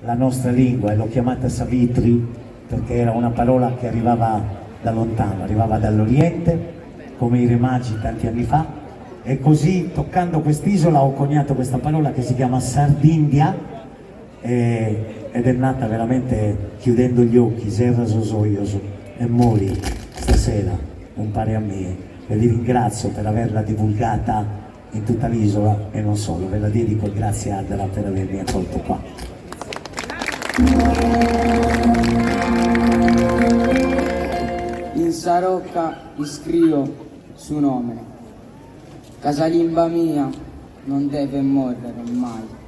la nostra lingua, e l'ho chiamata Savitri perché era una parola che arrivava da lontano, arrivava dall'Oriente, come i Re Magi tanti anni fa, e così toccando quest'isola ho coniato questa parola che si chiama Sardindia, ed è nata veramente chiudendo gli occhi, Serra Sosoioso e Mori stasera, un pari a me, e vi ringrazio per averla divulgata in tutta l'isola e non solo, ve la dedico, grazie Adela per avermi accolto qua. In Sarocca iscrivo su nome, casalimba mia non deve morrere mai.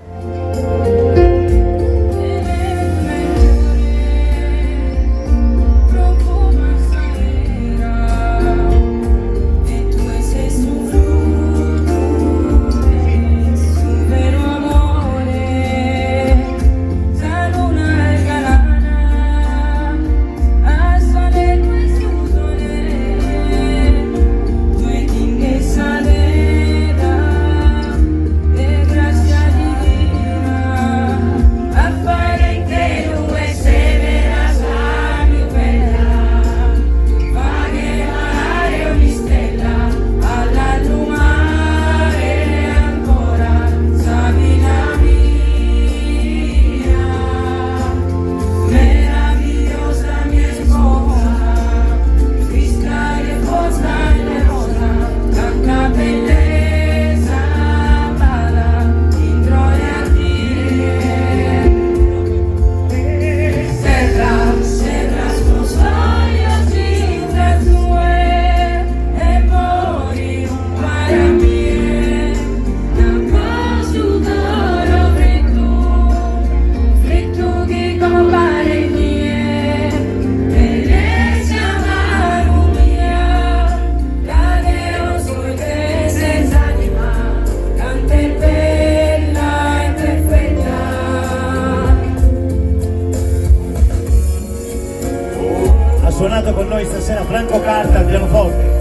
Ha suonato con noi stasera Franco Carta al pianoforte.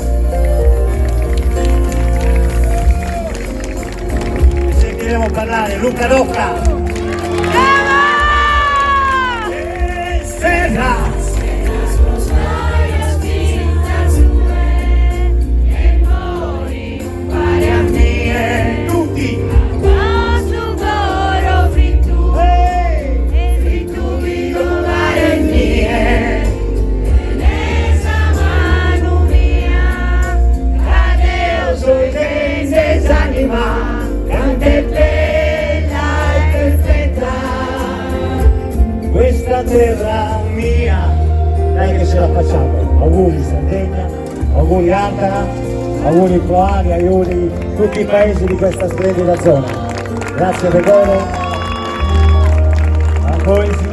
Ne sentiremo parlare Luca Rocca. Serra! Questa terra mia, dai che ce la facciamo. Auguri Sardegna, auguri Andara, auguri Croatia, auguri tutti i paesi di questa splendida zona. Grazie Gregore, a Poesi.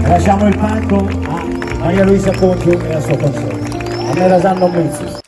Lasciamo il palco a Maria Luisa Congiu e al suo consiglio. A me la sanno Mizzi.